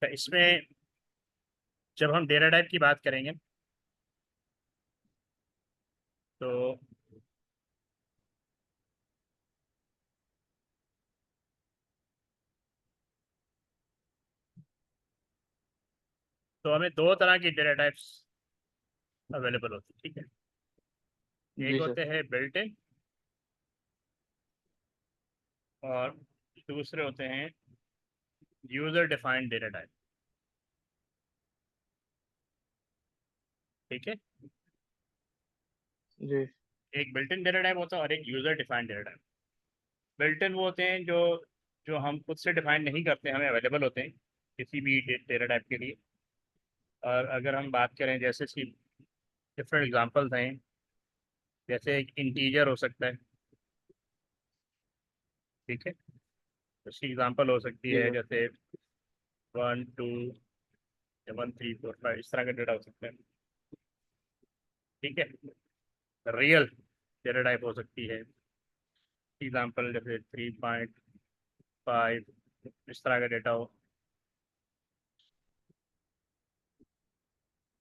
तो इसमें जब हम डेटा टाइप की बात करेंगे तो हमें दो तरह की डेटा टाइप्स अवेलेबल होती है, ठीक है। एक जी सर। होते हैं बिल्ट इन और दूसरे होते हैं यूजर डिफाइंड डेटा टाइप, ठीक है। जी एक बिल्ट इन डेटा टाइप होता है और एक user defined data type. Built in वो होते हैं जो जो हम खुद से डिफाइन नहीं करते, हमें अवेलेबल होते हैं किसी भी डेटा टाइप के लिए। और अगर हम बात करें जैसे कि डिफरेंट एग्जांपल्स हैं, जैसे एक इंटीजर हो सकता है, ठीक है। उसकी एग्जांपल हो सकती जी है सर। जैसे 1 2 या 1 3 4 5, इस तरह का डेटा हो सकता है, ठीक है। रियल डेटा टाइप हो सकती है, एग्जांपल जैसे 3.5, इस तरह का डेटा हो।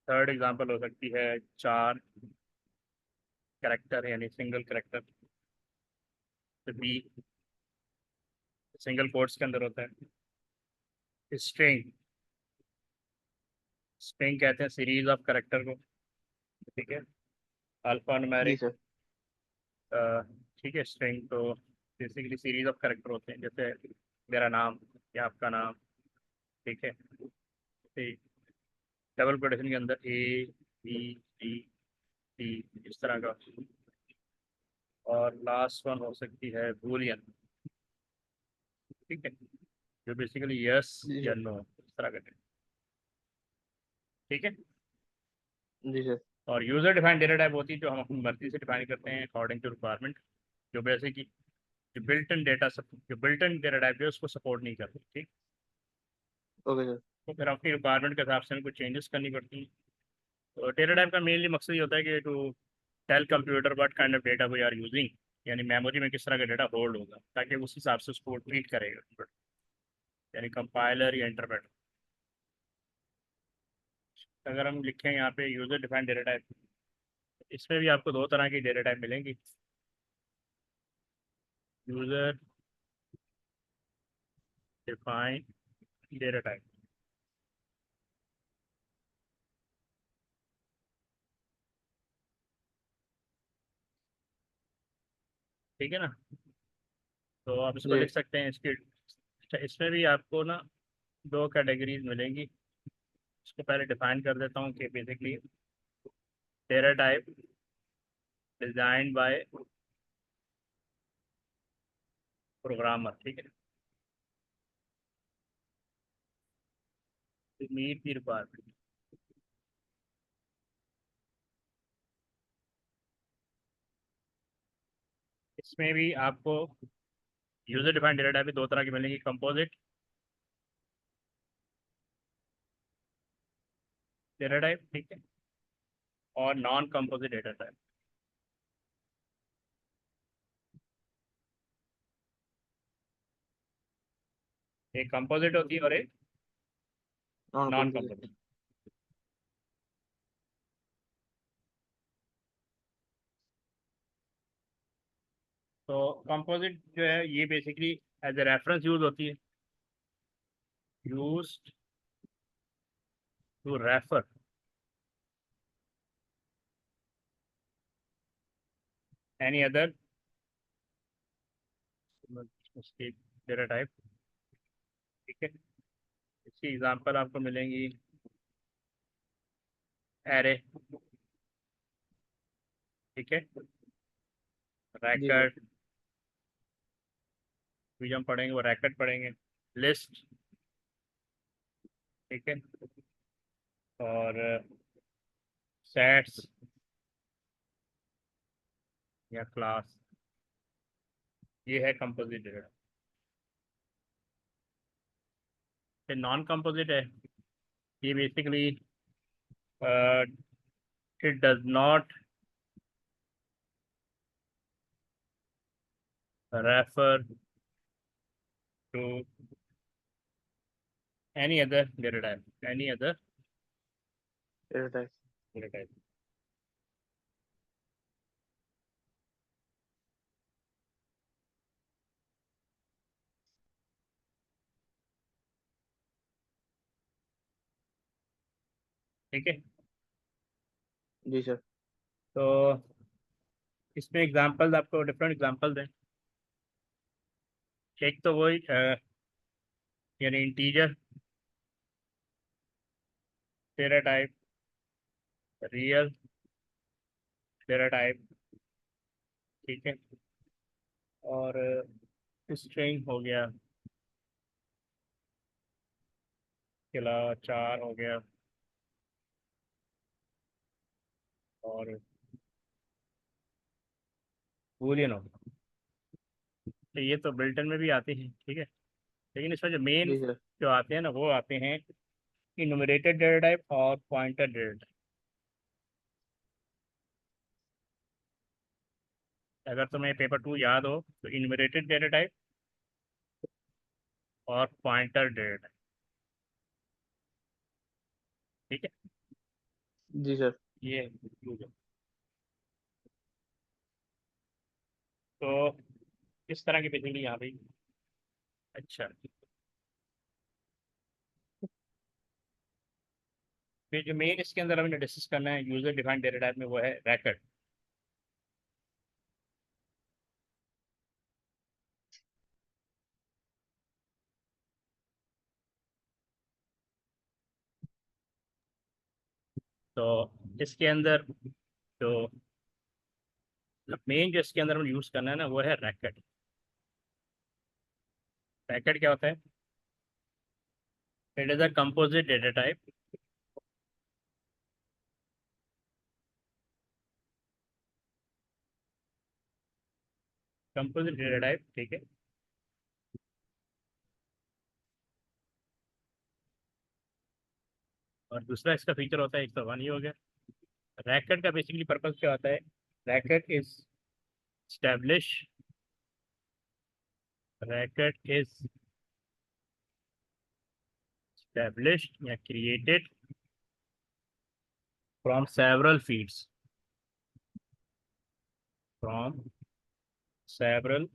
थर्ड एग्जांपल हो सकती है 4 कैरेक्टर यानी सिंगल कैरेक्टर, तो बी सिंगल कोट्स के अंदर होता है। स्ट्रिंग, स्ट्रिंग कहते हैं सीरीज ऑफ कैरेक्टर को, ठीक है। अल्फा जी न्यूमेरिक, सर। ठीक है। स्ट्रिंग तो बेसिकली सीरीज ऑफ कैरेक्टर होते हैं, जैसे मेरा नाम या आपका नाम, ठीक है। डबल कोटेशन के अंदर A B C D इस तरह का। और लास्ट वन हो सकती है बूलियन, ठीक है, जो बेसिकली यस जी या सर। नो इस तरह का है, ठीक है। जी सर। और यूजर डिफाइंड डेटा टाइप होती है जो हम अपनी मर्जी से डिफाइन करते हैं अकॉर्डिंग टू रिक्वायरमेंट, जो बेसिकली जो बिल्ट इन डेटा जो बिल्ट इन डेटा टाइप है उसको सपोर्ट नहीं करती, ठीक। Okay sir. तो फिर अपनी रिक्वायरमेंट के हिसाब से हमको चेंजेस करनी पड़ती हैं। तो डेटा टाइप का मेनली मकसद ये होता है कि to tell computer what kind of data we are using, यानी मेमोरी में किस तरह का डेटा होल्ड होगा, ताकि उस हिसाब से उसको ट्रीट करेगा, यानी कंपाइलर या इंटरप्रेटर। अगर हम लिखें यहाँ पे यूजर डिफाइंड डेटा टाइप, इसमें भी आपको दो तरह की डेटा टाइप मिलेंगी। यूजर डिफाइंड डेटा टाइप, ठीक है ना। तो आप इसको जी लिख सकते हैं इसकी। अच्छा, इसमें भी आपको ना दो कैटेगरीज मिलेंगी। इसको पहले डिफाइन कर देता हूँ कि basically data type designed bye programmer, ठीक है, टू मीट द रिक्वायरमेंट। इसमें भी आपको यूजर डिफाइंड डेटा टाइप दो तरह की मिलेंगी, कंपोजिट डेटा टाइप, ठीक है, और नॉन कंपोजिट डेटा टाइप। एक कंपोजिट होती है और एक नॉन नॉन कंप्यूटर। कंपोजिट। तो कंपोजिट जो है ये basically as a reference use होती है, use to refer any other data type, ठीक है। इसकी एग्जांपल आपको मिलेंगी एरे, ठीक है, जी सर। रैकेट, जो हम पढ़ेंगे वो रैकेट पढ़ेंगे, लिस्ट, ठीक है, और सेट्स या क्लास, ये है कंपोजिट डेटा। ये नॉन कंपोजिट है, ये basically it does not refer to any other data type, any other data type. Data type. ठीक है। जी सर। तो इसमें एग्जांपल्स आपको डिफरेंट एग्जांपल्स हैं। एक तो वही यानी integer data type, real data type, ठीक है, और स्ट्रिंग हो गया, इसके अलावा चार हो गया, और बूलियन हो गया। तो ये तो बिल्टन में भी आते हैं, ठीक है, लेकिन इसमें जो मेन जी सर। जो आते हैं ना वो आते हैं इनूमरेटेड डेटा टाइप और पॉइंटर डेटा टाइप। अगर तुम्हें पेपर 2 याद हो तो इनूमरेटेड डेटा टाइप और पॉइंटर डेटा टाइप, ठीक है, जी सर। ये यूज है। तो इस तरह की बेसिकली यहाँ पे। अच्छा, फिर जो मेन इसके अंदर हमने डिस्कस करना है यूजर डिफाइंड डेटा टाइप में वो है रैकेट। तो इसके अंदर जो मेन जो इसके अंदर हम यूज करना है ना वो है रैकेट। रैकेट क्या होता है? It is a composite data type composite data type, ठीक है। और दूसरा इसका फीचर होता है, एक तो वन ये हो गया। रैकेट का बेसिकली पर्पज क्या होता है? Racket is establish racket is established या created from several feeds, from several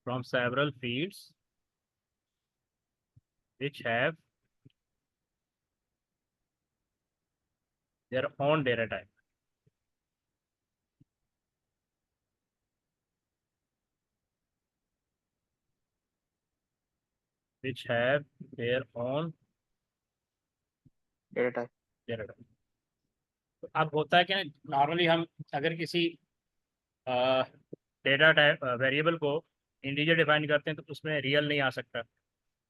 from several feeds which have their own data type, which have their own data type. data type। तो अब होता है कि normally हम अगर किसी डेटा टाइप वेरिएबल को इंटीजर डिफाइन करते हैं तो उसमें रियल नहीं आ सकता,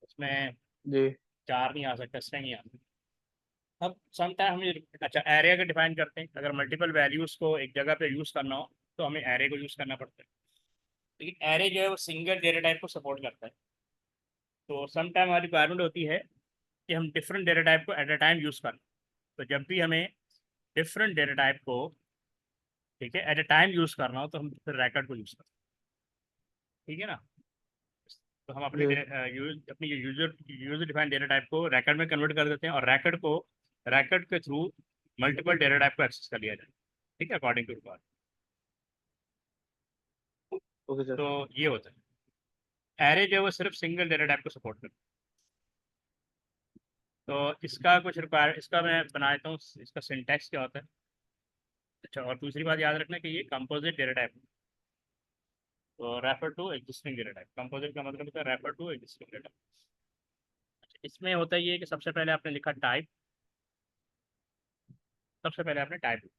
उसमें जी। चार नहीं आ सकता, स्ट्रिंग नहीं आ सकता। अब सम टाइम हम अच्छा एरे का डिफाइन करते हैं, अगर मल्टीपल वैल्यूज को एक जगह पे यूज करना हो तो हमें एरे को यूज करना पड़ता है। लेकिन एरे जो है वो सिंगल डेटा टाइप को सपोर्ट करता है। तो सम टाइम हमारी रिक्वायरमेंट होती है कि हम डिफरेंट डेटा टाइप को एट अ टाइम यूज़ करें। तो जब भी हमें डिफरेंट डेटा टाइप को, ठीक है, एट अ टाइम यूज़ करना हो तो हम फिर रैकेट को यूज़ करते हैं, ठीक है ना। तो हम अपनी जी। अपनी user user defined data type को रैकेट में कन्वर्ट कर देते हैं, और रैकेट के थ्रू मल्टीपल डेटा टाइप को एक्सेस कर लिया जाए, ठीक है, according to requirement. Okay sir. तो ये होता है एरे जो है वो सिर्फ सिंगल डेटा टाइप को सपोर्ट करता है। तो इसका कुछ रिक्वायर इसका मैं बना देता हूँ, इसका सिंटैक्स क्या होता है। अच्छा, और दूसरी बात याद रखना कि ये कंपोजिट डेटा टाइप, तो refer to existing data type. Composite का मतलब होता है रेफर टू एग्जिस्टिंग डेटा। इसमें होता ये है कि सबसे पहले आपने लिखा टाइप, सबसे पहले आपने टाइप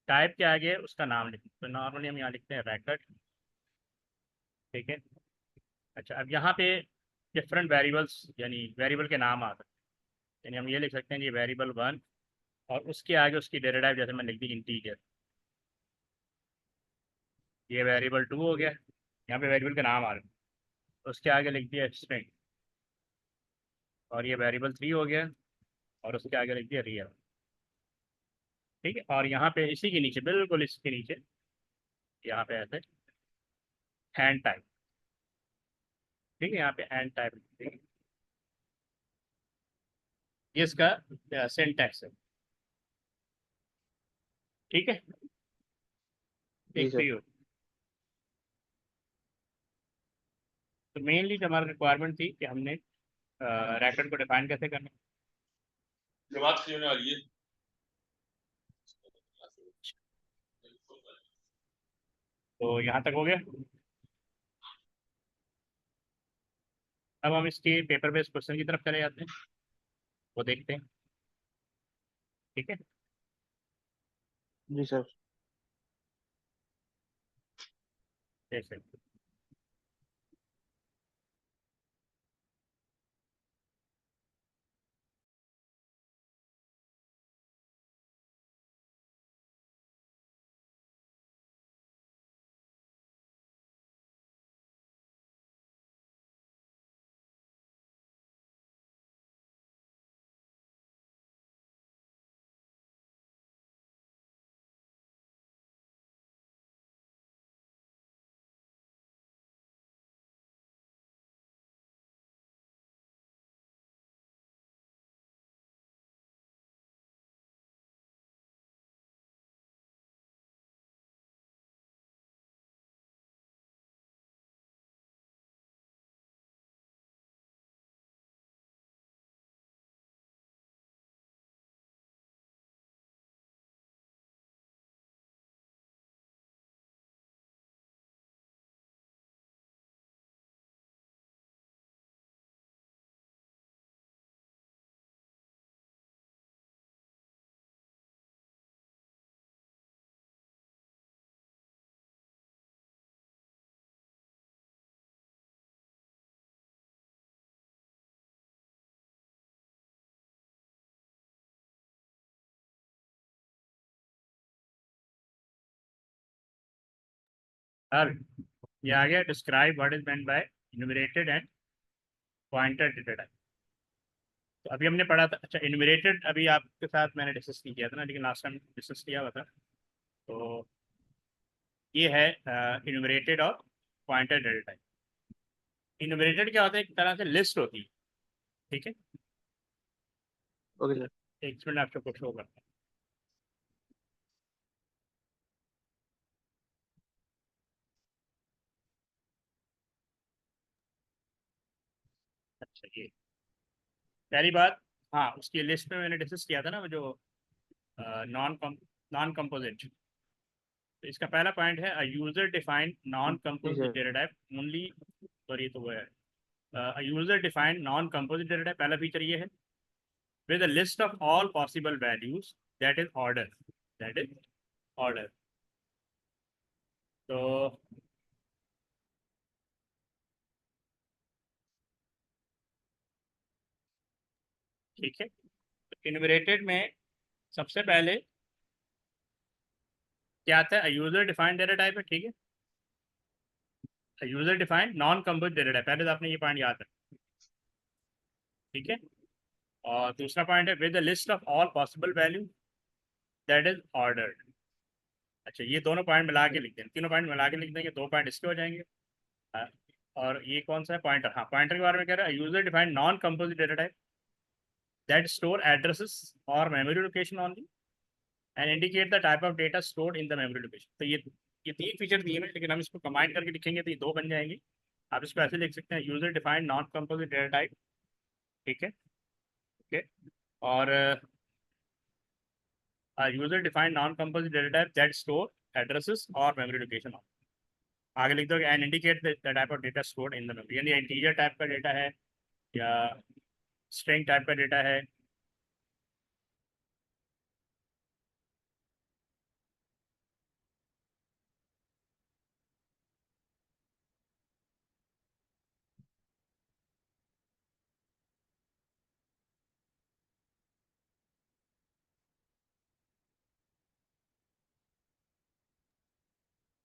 टाइप के आगे उसका नाम लिखना, तो नॉर्मली हम यहाँ लिखते हैं रैकेट, ठीक है। अच्छा, अब यहाँ पे डिफरेंट वेरिएबल्स यानी वेरिएबल के नाम आ सकते हैं, यानी हम ये लिख सकते हैं कि वेरिएबल वन, और उसके आगे उसकी डेटा टाइप जैसे मैं लिख दी इंटीजर, ये वेरिएबल टू हो गया, यहाँ पे वेरिएबल के नाम आ रहे हैं, उसके आगे लिख दिया स्ट्रिंग, और ये वेरिएबल थ्री हो गया, और उसके आगे लिख दिया रियल, ठीक है। और यहाँ पे इसी के नीचे, बिल्कुल इसके नीचे, यहाँ पे ऐसे हैंड टाइप, ठीक है, यहाँ पे एंड टाइप, ये इसका सिंटैक्स है। ठीक है, जी एक सर। तो ये, तो मेनली जो हमारी रिक्वायरमेंट थी कि हमने रैकेट को डिफाइन कैसे करना। शुरुआत क्यों होने वाली है? तो यहाँ तक हो गया। अब हम इसके पेपर बेस्ड क्वेश्चन की तरफ चले जाते हैं, वो देखते हैं। ठीक है, जी सर। जैसे अब ये आ गया, describe what is meant by enumerated and pointer data type. तो अभी हमने पढ़ा था, अच्छा इन्यूमरेटेड अभी आपके साथ मैंने डिस्कस नहीं किया था ना, लेकिन लास्ट टाइम डिस्कस किया हुआ था। तो ये है इन्यूमरेटेड और पॉइंटर डेटा टाइप। इन्यूमरेटेड क्या होता है, एक तरह से लिस्ट होती है। ठीक है, ओके सर। एक मिनट आपको कुछ शो करता है। अच्छा, ये पहली बात, हाँ उसकी लिस्ट में मैंने डिस्कस किया था ना, वो जो नॉन नॉन कंपोजिट। तो इसका पहला पॉइंट है यूजर डिफाइंड नॉन जी composite sir. Data type only. Sorry, तो वो है user defined non composite data type. पहला फीचर ये है, with a list of all possible values that is order, that is order। तो ठीक है, इन्यूमरेटेड में सबसे पहले क्या आता है, यूजर डिफाइंड डेटा टाइप है। ठीक है, user defined non composite data type, पहले तो आपने ये पॉइंट याद है। ठीक है, और दूसरा पॉइंट है with the list of all possible value that is ordered. अच्छा, ये दोनों पॉइंट मिला के लिख देंगे, तीनों पॉइंट मिला के लिख देंगे, दो पॉइंट इसके हो जाएंगे। हाँ, और ये कौन सा है, पॉइंटर। हाँ, पॉइंटर के बारे में कह रहा है, user defined non composite data type that store addresses or memory location only and indicate the type of data stored in the memory location। तो ये तीन फीचर दिए हैं, लेकिन हम इसको कंबाइन करके लिखेंगे तो ये दो बन जाएंगे। आप इसको ऐसे लिख सकते हैं, user defined non composite data type. ठीक है, ओके, और user defined non composite data type that store addresses और मेमोरी लोकेशन। आगे लिख दो and indicate the type of data stored in the memory, यानी इंटीजर टाइप का डेटा है या स्ट्रिंग टाइप का डेटा है।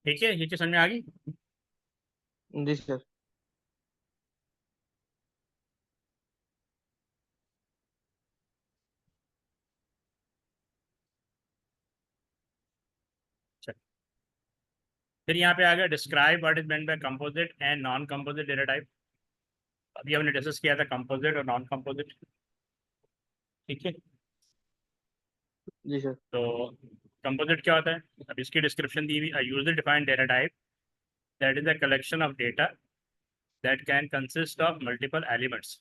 ठीक है, ये चीज समझ में आ गई। जी सर। फिर यहाँ पे आ गया describe what is meant by composite and non composite data type. अभी हमने डिस्कस किया था कंपोजिट और नॉन कंपोजिट, ठीक है। जी सर। तो कंपोजिट क्या होता है, अब इसकी डिस्क्रिप्शन दी हुई, user defined data type that is a collection of data that can consist of multiple elements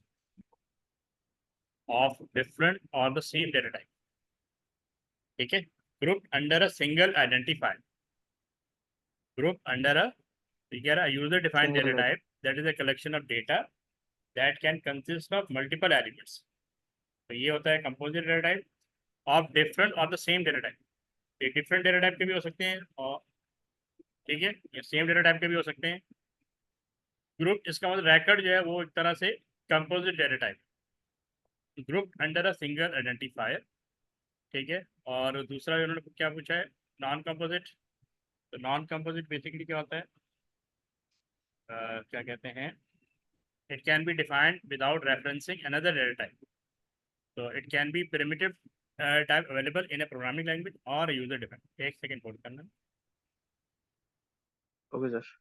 of different और द सेम डेटा टाइप, ठीक है, group under a single identifier, group under a user defined data single. Type that is a collection of data that can consist of multiple elements. तो ये होता है composite data type of different और the same data type. ये different data type के भी हो सकते हैं, और ठीक है, ये सेम डेटा टाइप के भी हो सकते हैं। ग्रुप, इसका मतलब रैकेट जो है वो एक तरह से composite data type, group under a single identifier, ठीक है। और दूसरा उन्होंने क्या पूछा है, नॉन कंपोजिट। तो नॉन कंपोजिट बेसिकली क्या होता है, क्या कहते हैं, it can be defined without referencing another data type. तो it can be primitive type available in a programming language और यूजर डिफाइंड। एक सेकंड कोड करना। Okay sir.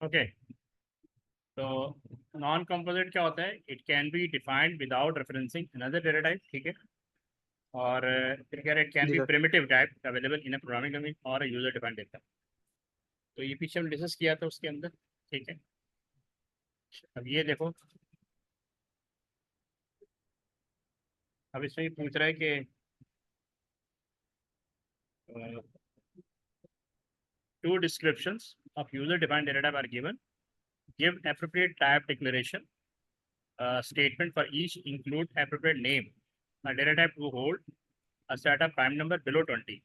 ओके, तो नॉन कंपोजिट क्या होता है? It can be defined without referencing another data type, ठीक है। और फिर कह रहे इट कैन जी be sir. Primitive type available in a programming language और यूजर डिफाइंड डेटा। तो ये पीछे हम डिस्कस किया था उसके अंदर, ठीक है। अब ये देखो, अब इसमें ये पूछ रहा है कि two descriptions of user defined data type are given. Give appropriate type declaration statement for each, include appropriate name. A data type to hold a set of prime number below 20.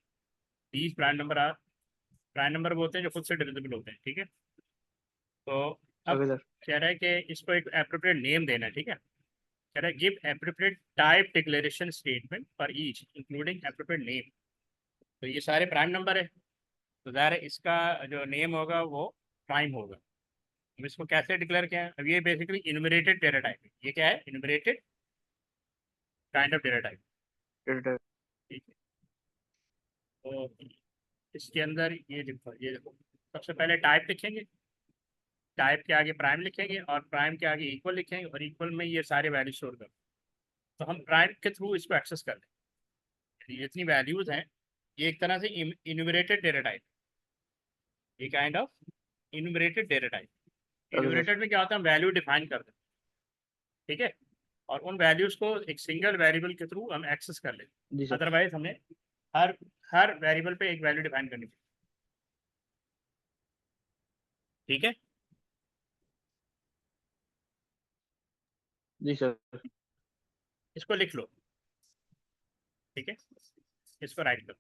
These prime number बोलते हैं जो खुद से divisible होते हैं, ठीक है। तो अब ओके सर। कह रहा है कि इसको एक appropriate name देना है, ठीक है। कह रहा है give appropriate type declaration statement for each, including appropriate name. तो ये सारे प्राइम नंबर है, तो ज़ाहिर है इसका जो नेम होगा वो प्राइम होगा। अब इसको कैसे डिक्लेयर किया है? अब ये बेसिकली इनुमरेटेड डेटा टाइप है। ये क्या है? Enumerated kind of data type, data type. ठीक है। तो इसके अंदर ये देखो, सबसे पहले टाइप लिखेंगे, टाइप के आगे प्राइम लिखेंगे और प्राइम के आगे इक्वल लिखेंगे और इक्वल में ये सारे वैल्यू स्टोर कर। तो हम प्राइम के थ्रू इसको एक्सेस कर लें। ये जितनी वैल्यूज हैं ये एक तरह से इनुमरेटेड डेटा टाइप, ये kind of enumerated data type. Okay sir. Enumerated में क्या होता है? हम वैल्यू डिफाइन करते हैं, ठीक है, और उन वैल्यूज को एक सिंगल वेरिएबल के थ्रू हम एक्सेस कर लेते जी हैं। सर। अदरवाइज हमें हर हर वेरिएबल पे एक वैल्यू डिफाइन करनी पड़ती है, ठीक है। जी सर। इसको लिख लो, ठीक है, इसको राइट करो।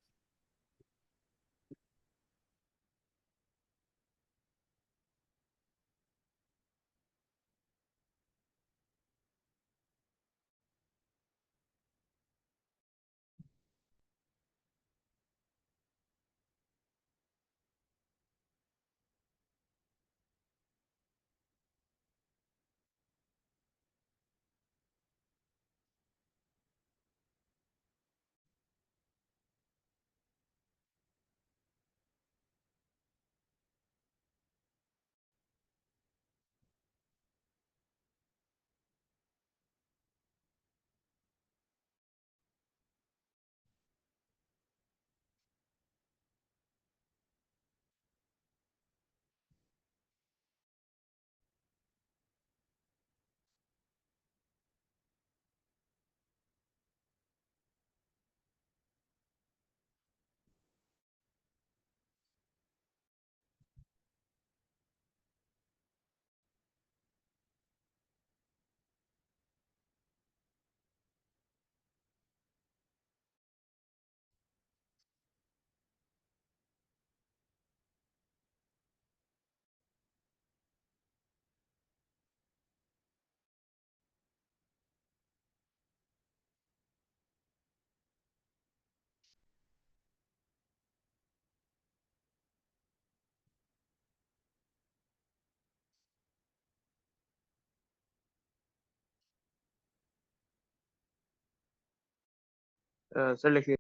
सर लिखिए।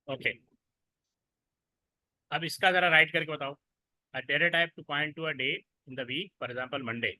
ओके, अब इसका जरा राइट करके बताओ। A data type to point to a day in the week, for example Monday.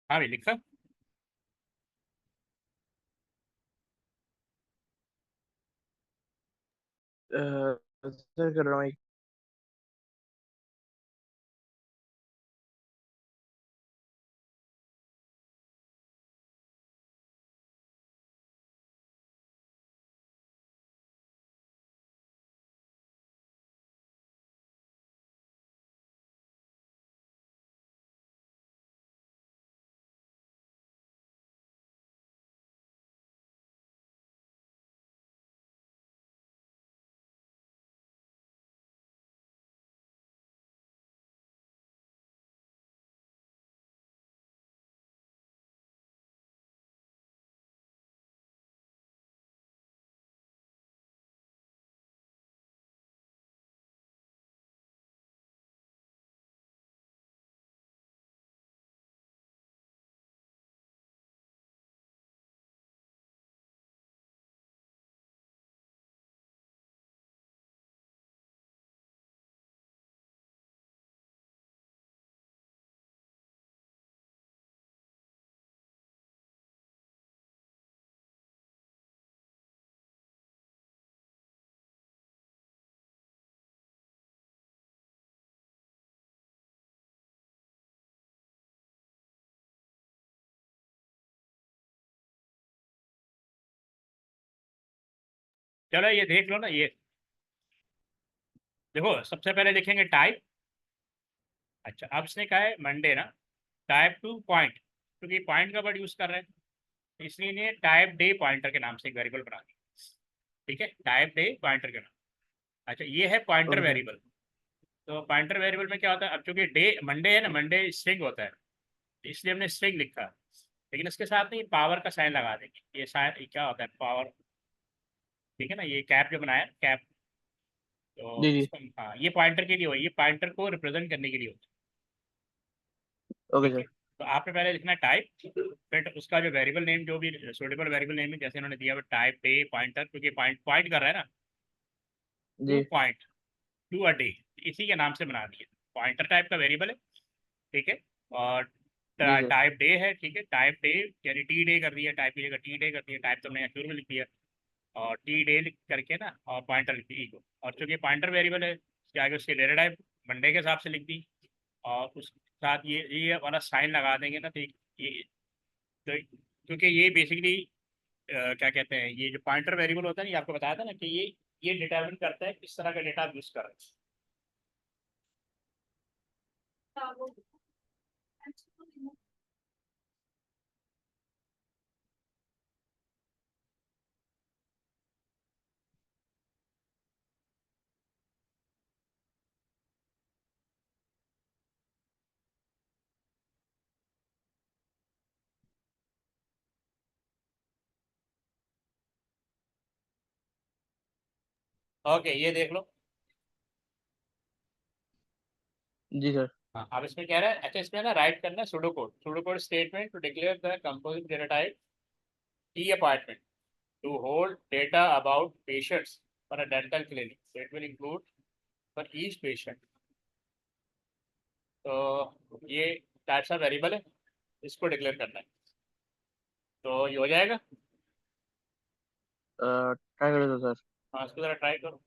हाँ भाई लिखा। सर कर रहा हूँ एक। चलो ये देख लो ना, ये देखो सबसे पहले लिखेंगे टाइप। अच्छा अब इसने कहा है मंडे ना, टाइप टू पॉइंट, क्योंकि पॉइंट का वर्ड यूज कर रहे हैं, इसलिए इन्हें टाइप डे पॉइंटर के नाम से एक वेरिएबल बना दिया। ठीक है, टाइप डे पॉइंटर के नाम। अच्छा ये है पॉइंटर ओके सर। वेरिएबल। तो पॉइंटर वेरिएबल में क्या होता है, अब चूंकि डे मंडे है ना, मंडे स्ट्रिंग होता है, इसलिए हमने स्ट्रिंग लिखा, लेकिन इसके साथ नहीं पावर का साइन लगा देंगे। ये साइन क्या होता है, पावर। ठीक है ना, ये कैप जो बनाया कैप, तो जी जी। इसको हाँ ये पॉइंटर के लिए हो, ये पॉइंटर को रिप्रेजेंट करने के लिए होता है। ओके ठीक है, सर। तो आपने पहले लिखना टाइप, फिर उसका जो वेरिएबल नेम जो भी सूटेबल वेरिएबल नेम है, जैसे उन्होंने दिया हुआ टाइप डे पॉइंटर, क्योंकि पॉइंट पॉइंट कर रहा है ना, टू जी। पॉइंट, टू अ डे, इसी के नाम से बना दिया। पॉइंटर टाइप का वेरिएबल है। ठीक है, और जी सर। टाइप डे है। ठीक है, टाइप डे यानी टी डे कर दिया, टाइप की जगह टी डे कर दिया, टाइप तो हमने शुरू में लिख दिया, और टी डे लिख करके ना, और पॉइंटर लिख दी को, और चूंकि पॉइंटर वेरिएबल है, उसके आगे उसके डेटा टाइप मंडे के हिसाब से लिख दी, और उसके साथ ये वाला साइन लगा देंगे ना, तो ये तो क्योंकि ये बेसिकली क्या कहते हैं, ये जो पॉइंटर वेरिएबल होता है ना, ये आपको बताया था ना कि ये डिटरमिन करता है किस तरह का डेटा आप यूज कर रहे हैं। ओके ये देख लो। जी सर। हाँ अब इसमें कह रहा है, अच्छा इसमें ना राइट करना है pseudo code statement to declare the composite data type T apartment to hold data about patients for a dental clinic that will include for each patient. तो ये टाइप्स ऑफ वेरिएबल है, इसको डिक्लेयर करना है, तो ये हो जाएगा। ट्राई करो तो सर। हाँ इसको ज़रा ट्राई करो।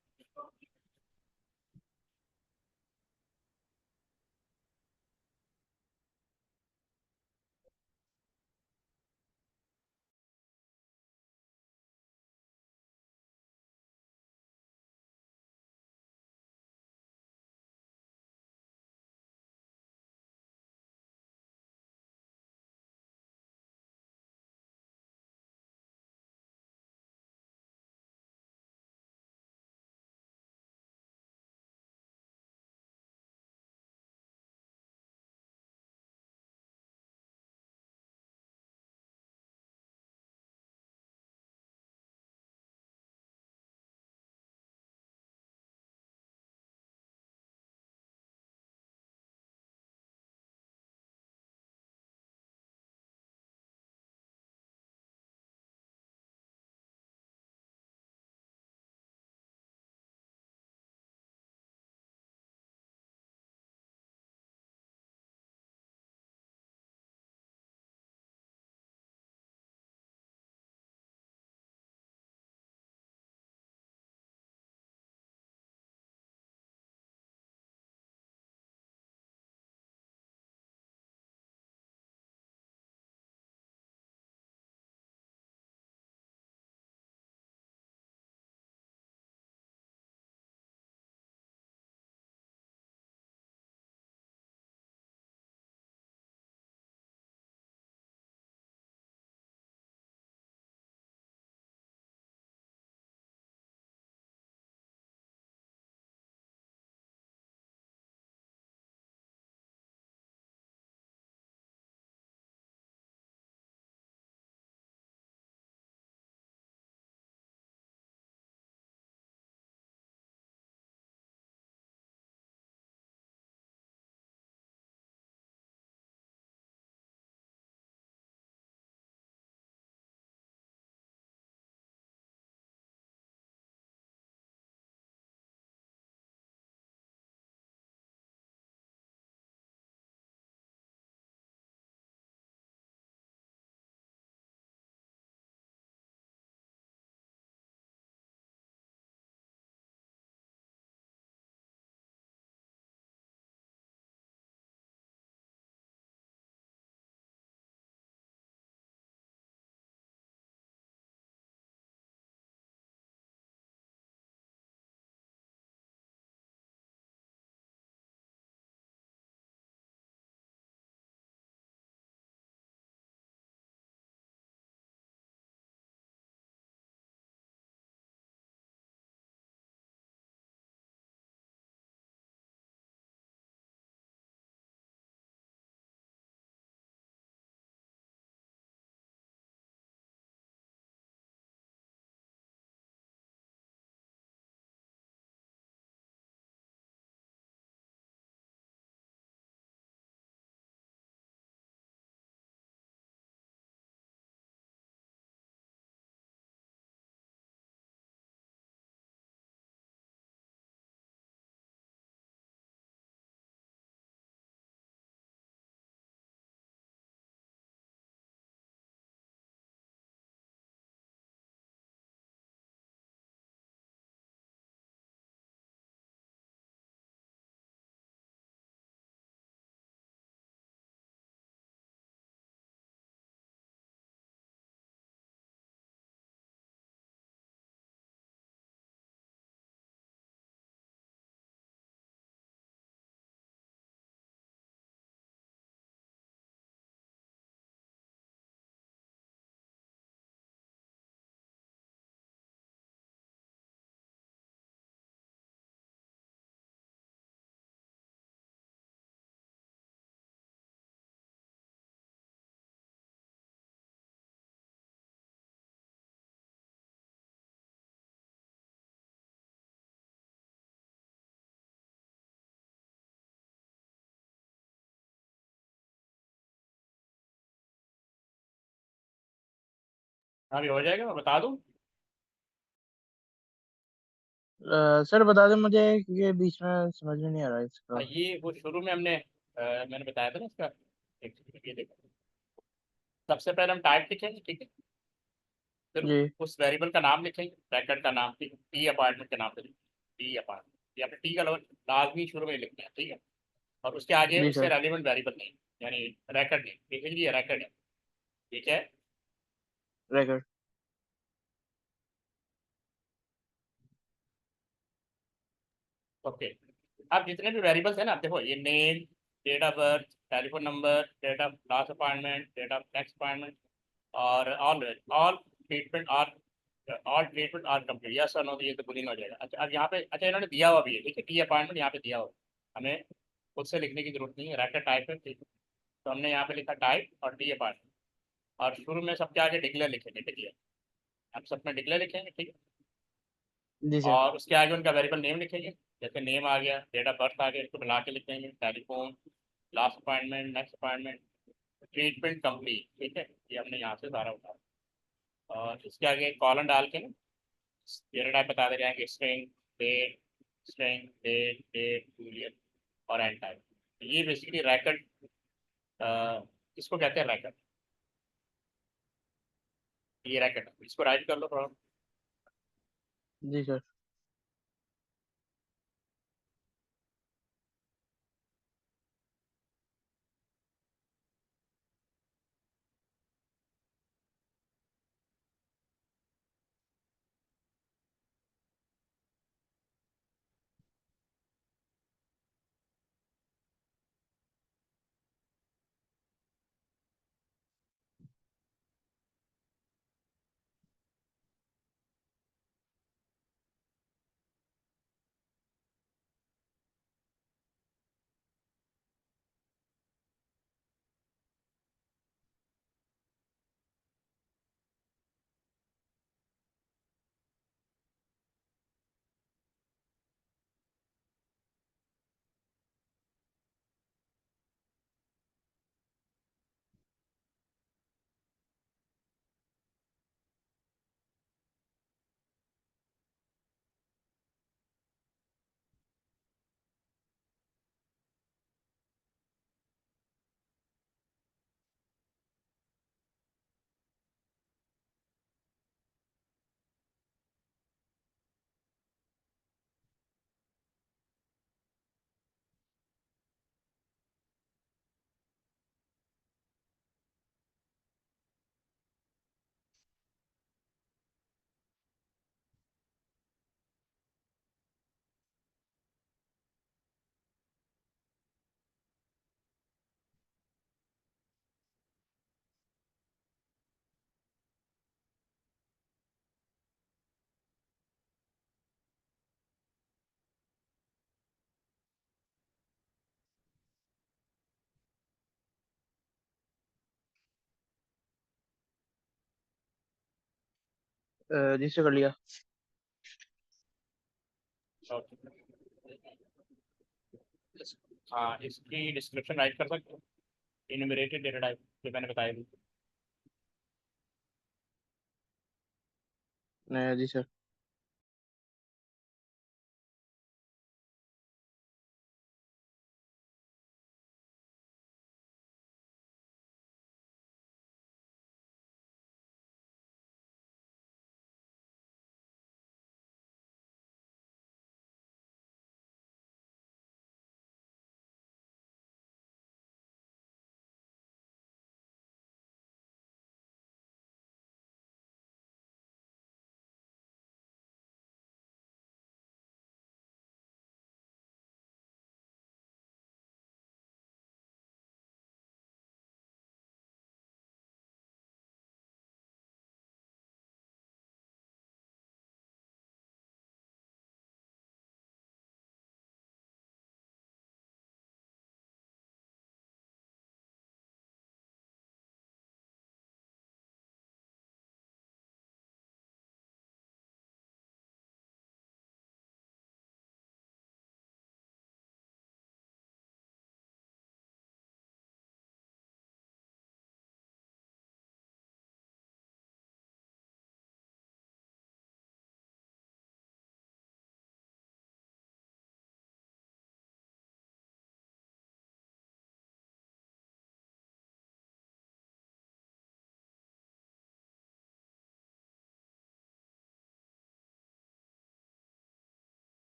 अभी हो जाएगा, मैं बता दूँ। सर बता दें मुझे, ये बीच में समझ में नहीं आ रहा इसका। ये वो शुरू में मैंने बताया था ना इसका। एक सेकंड, ये देखो। सबसे पहले हम टाइप लिखेंगे, ठीक है। फिर जी उस वेरिएबल का नाम लिखेंगे, ब्रैकेट का नाम, ठीक है, टी अपार्टमेंट के नाम से टी अपार्टमेंट, या फिर टी का लाजमी शुरू में लिखना है, ठीक है। और उसके आगे जी उससे सर। रेलिवेंट वेरिएबल नेम, यानी रैकेट नेम लिखेंगे, ये रैकेट है, ठीक है। रेकर्ड। ओके। अब जितने भी वेरिएबल्स हैं ना, देखो ये name, date of birth, telephone number, date of last appointment, date of next appointment, और all treatment are complete, yes और नो, ये तो बुलियन हो जाएगा। अच्छा, अब यहाँ पे अच्छा इन्होंने दिया हुआ भी है, ठीक है, टी अपॉइंटमेंट यहाँ पे दिया हुआ है। हमें खुद से लिखने की जरूरत नहीं है, रैकेट टाइप है, ठीक है। तो हमने यहाँ पे लिखा टाइप और टी अपॉइंटमेंट, और शुरू में सबके आगे डिक्लेयर लिखेंगे, डिक्लेयर। हम सब में डिक्लेयर लिखेंगे, ठीक है। जी सर। और उसके आगे उनका वेरिएबल नेम लिखेंगे, जैसे नेम आ गया, डेट ऑफ बर्थ आ गया, इसको मिला के लिखेंगे, telephone, last appointment, next appointment, treatment complete, ठीक है। ये हमने यहाँ से सारा उठाया, और इसके आगे कॉलन डाल के ना डेटा टाइप बता दे जाएंगे, स्ट्रिंग डेट डेट बूलियन और एंड टाइप। ये बेसिकली रैकेट, इसको कहते हैं रैकेट, ये रैकेट, इसको राइट कर लो थोड़ा। जी सर। जी सर कर लिया। हाँ, इसकी डिस्क्रिप्शन राइट कर सकते हो, इनमरेटेड डेटा टाइप जो मैंने बताया थी। जी सर।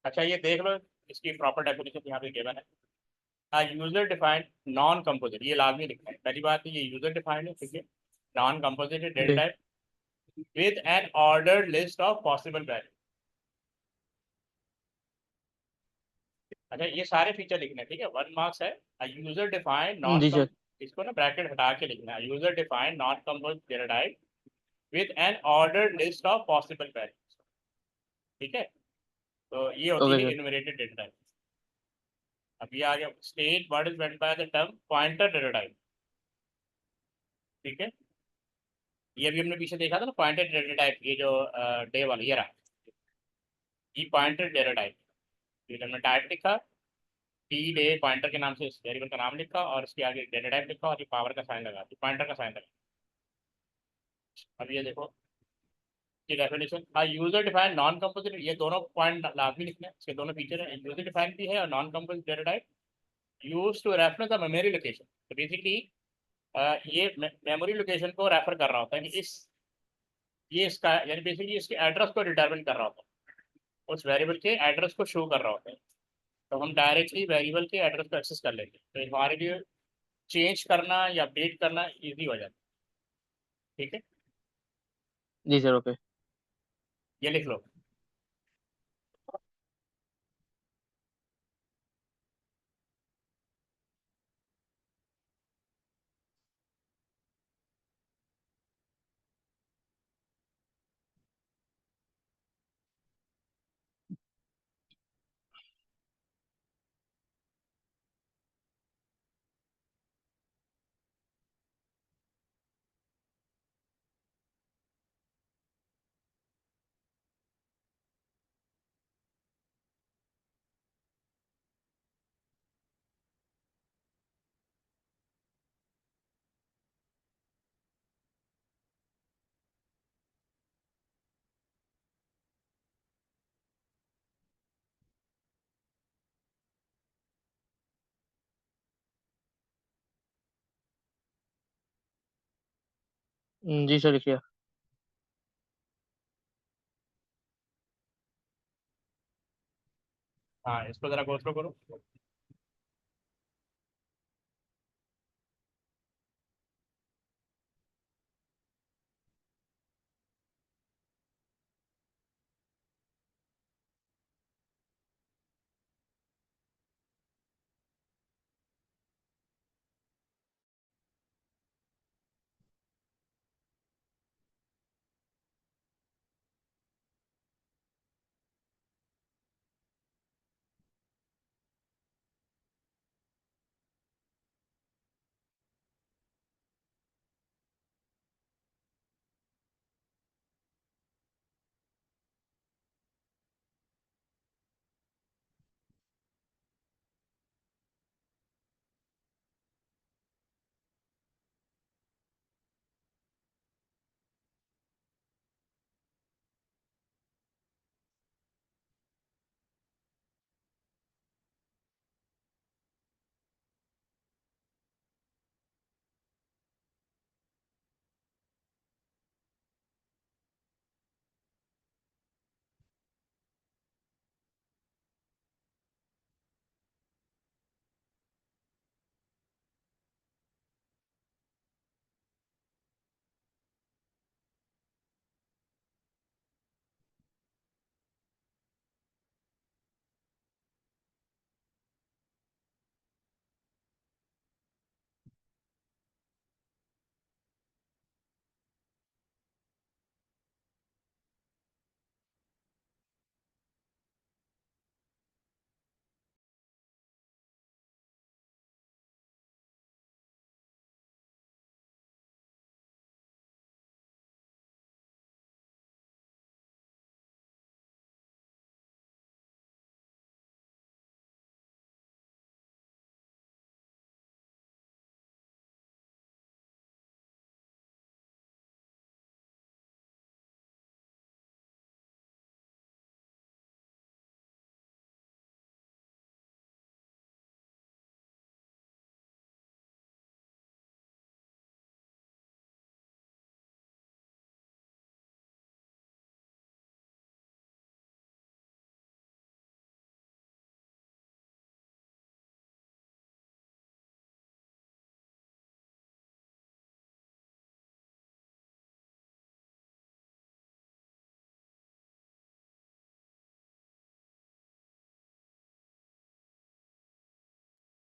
अच्छा ये देख लो, इसकी प्रॉपर डेफिनेशन यहाँ पे गिवन है। यूजर डिफाइंड नॉन कंपोजिट, ये लाजमी लिखना है। पहली बात ये यूजर डिफाइंड है, ठीक है। नॉन कंपोजिट डेटा जी type with an ordered list of possible value. अच्छा ये सारे फीचर लिखने हैं, ठीक है। 1 मार्क्स है। यूजर डिफाइंड नॉन जी कम, सर। इसको ना ब्रैकेट हटा के लिखना है। User defined non composite data type with an ordered list of possible values, ठीक है। तो ये होती ओके है सर। Enumerated data type. अब ये आ गया state what is meant by the term pointer data type, ठीक है। ये भी हमने पीछे देखा था ना, पॉइंटर डेटा टाइप, ये जो डे वाला ये रहा, ये पॉइंटर डेटा टाइप। फिर हमने टाइप लिखा, टी डे पॉइंटर के नाम से इस वेरिएबल का नाम लिखा, और इसके आगे डेटा टाइप लिखा, और ये पावर का साइन लगा, पॉइंटर का साइन लगा। अब ये देखो की definition, user defined non composite, ये दोनों पॉइंट लाजमी लिखने हैं, इसके दोनों फीचर हैं। यूजर डिफाइंड भी है और non composite data type use to reference the memory location. तो बेसिकली ये मेमोरी लोकेशन को रेफर कर रहा होता है कि इस, ये इसका यानी बेसिकली इसके एड्रेस को डिटरमिन कर रहा होता है, उस वेरिएबल के एड्रेस को शो कर रहा होता है। तो हम डायरेक्टली वेरिएबल के एड्रेस को एक्सेस कर लेंगे, तो हमारे लिए चेंज करना या अपडेट करना इजी हो जाता है, ठीक है। जी सर ओके। ये लिख लो। जी सर लिखिए। हाँ इसको जरा गो थ्रू करो।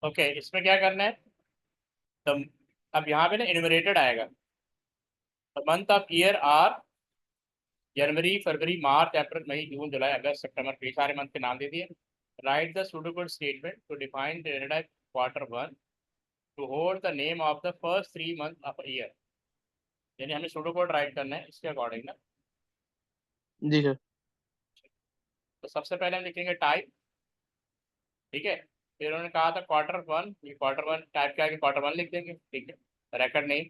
ओके, इसमें क्या करना है? तो अब यहाँ पे ना इन्यूमरेटेड आएगा। Month of year are January, February, March, April, May, June, July, August, September, कई सारे मंथ के नाम दे दिए। Write the suitable statement to define quarter one to hold the name of the first 3 months of year. यानी हमें pseudo code right करना है इसके अकॉर्डिंग ना। जी सर। तो सबसे पहले हम लिखेंगे टाइप, ठीक है। फिर उन्होंने कहा था क्वार्टर वन, ये क्वार्टर वन टाइप के आगे क्वार्टर वन लिख देंगे, ठीक है। रिकॉर्ड नेम,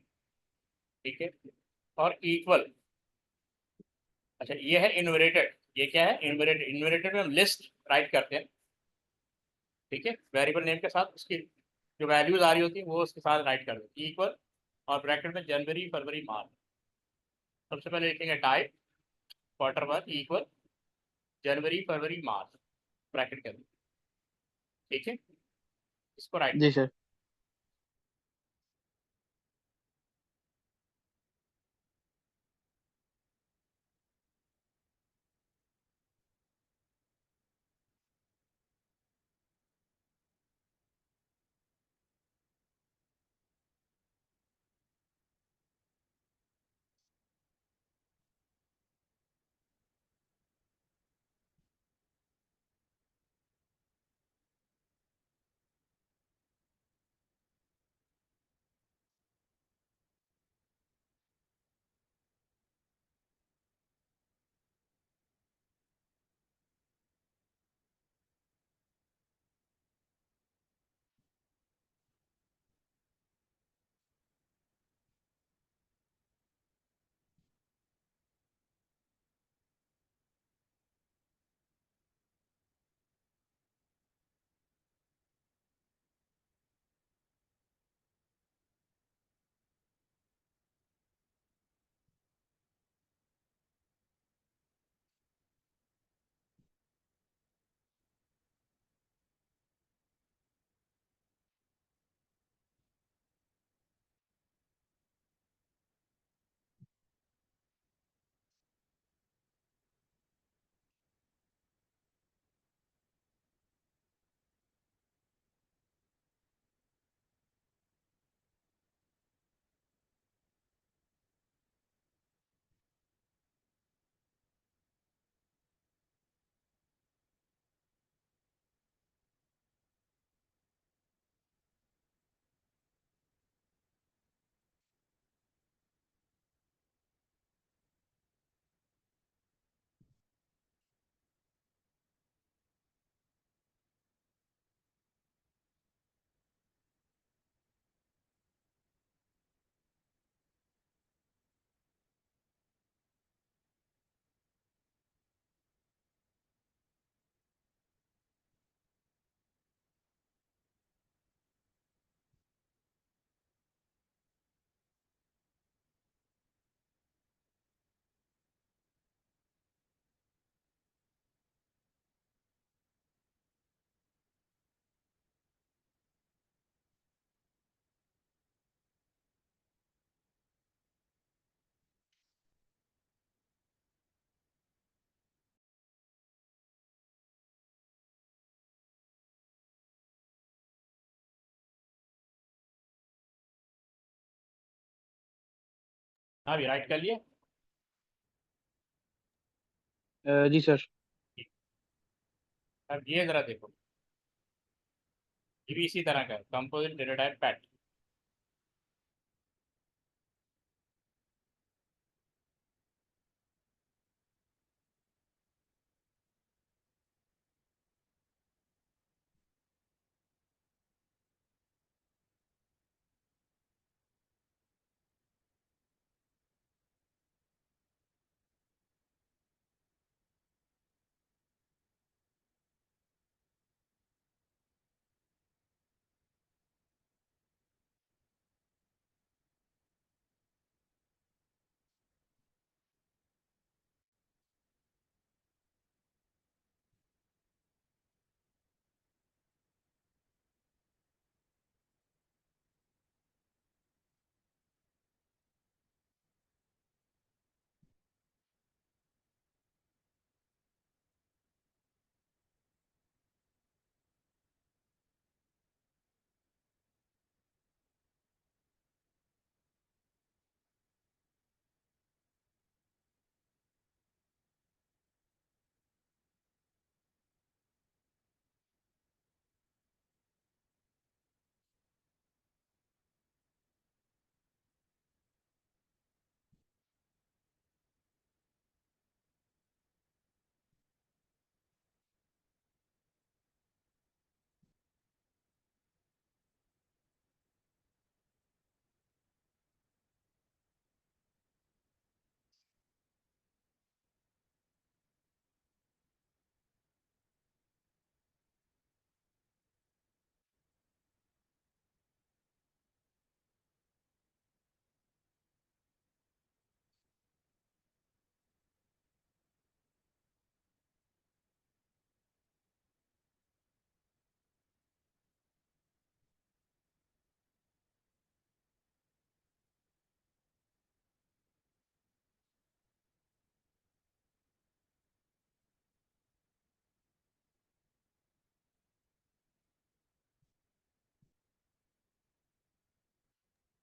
ठीक है। और इक्वल, अच्छा ये है इन्यूमरेटेड। ये क्या है? इन्यूमरेटेड। इन्यूमरेटेड में हम लिस्ट राइट करते हैं, ठीक है। वेरिएबल नेम के साथ उसकी जो वैल्यूज आ रही होती है वो उसके साथ राइट कर देते हैं, इक्वल। और ब्रैकेट में जनवरी, फरवरी, मार्च। सबसे पहले लिखेंगे टाइप क्वार्टर वन इक्वल जनवरी, फरवरी, मार्च, ब्रैकेट कर देंगे, ठीक है। इसको राइट जी कर। सर। हाँ भी राइट कर लिए। जी सर। अब ये जरा देखो, ये भी इसी तरह का कंपोजिट डेटा टाइप पैट।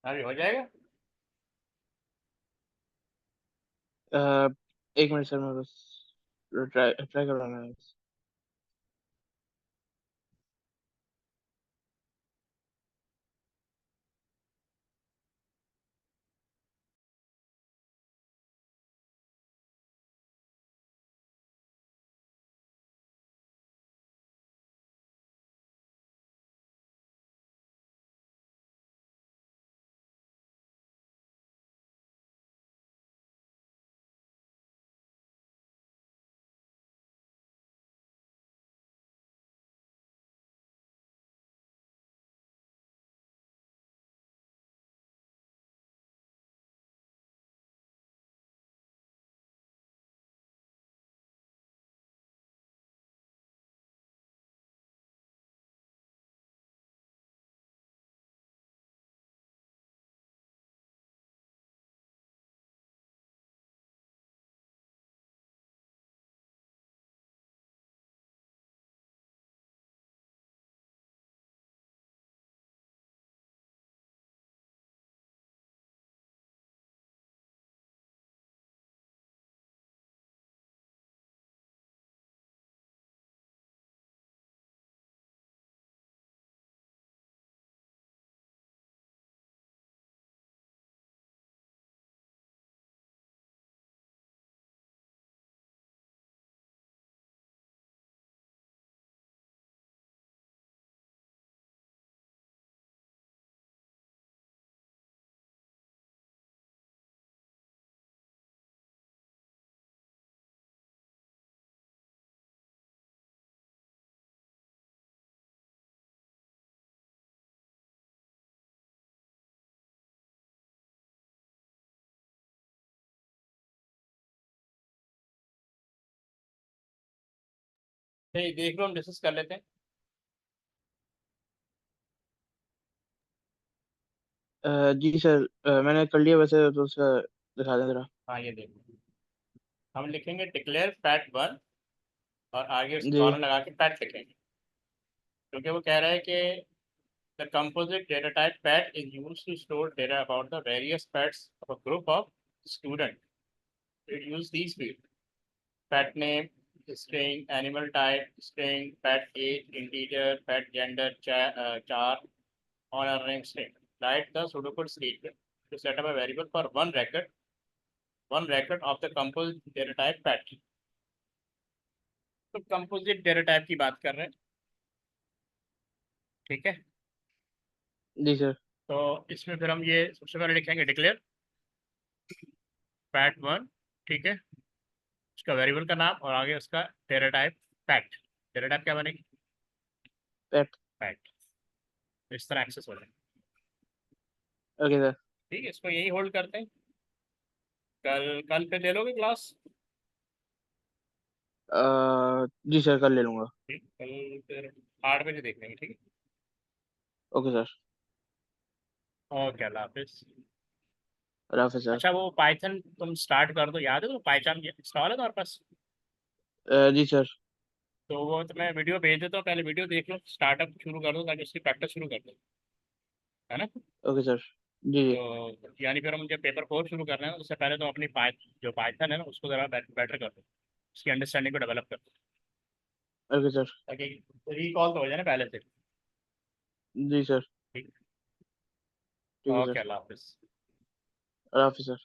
अभी हो जाएगा। एक मिनट सर, मैं बस ट्राई ट्राई कर रहा हूँ मैं बस। नहीं, देख लो, हम डिस्कस कर लेते हैं। जी सर, मैंने कर लिया वैसे, तो उसका दिखा दें जरा। हाँ, ये देखो, हम लिखेंगे डिक्लेयर फैट 1 और आगे उसके जी कॉलन लगा के फैट लिखेंगे, क्योंकि वो कह रहा है कि the composite data type fat is used to store data about the various fats of a group of student. It uses these fields: fat name, string, animal type, string, fat age, integer, fat gender, char on a ring string. Write the pseudocode statement to set up a variable for one record of the composite data type fat. तो composite data type की बात कर रहे हैं, ठीक है। जी sir. तो इसमें फिर हम ये सबसे पहले लिखेंगे डिक्लेयर फैट 1, ठीक है, उसका वेरिएबल का नाम और आगे उसका data type fact. Data type क्या बनेगी? पेट। फैक्ट। इस तरह एक्सेस हो जाए। Okay sir. ठीक है, इसको यही होल्ड करते हैं। कल कल पे ले लोगे क्लास? जी सर, कर ले लूँगा। ठीक, कल फिर 8 बजे देख लेंगे, ठीक है। Okay sir. ओके, अल्लाह हाफिज। अल्लाह हाफिज़ सर। अच्छा, वो पाइथन तुम स्टार्ट कर दो, याद है तो पाइथन इंस्टॉल है तुम्हारे पास? जी सर। तो वो तो मैं वीडियो भेज देता हूँ, पहले वीडियो देख लो, स्टार्टअप शुरू कर दो ताकि उसकी प्रैक्टिस शुरू कर दो, है ना। Okay sir. जी जी। तो यानी फिर हम जब पेपर 4 शुरू कर रहे हैं उससे पहले तो अपनी जो पाइथन है ना उसको ज़रा बेटर कर दो, उसकी अंडरस्टैंडिंग को डेवलप कर दो, ओके सर। ताकि रिकॉल तो हो जाए ना पहले से। जी सर। ठीक। ठीक है ओके, सर। अल्लाह हाफिज़। अल्लाह हाफिज़ सर।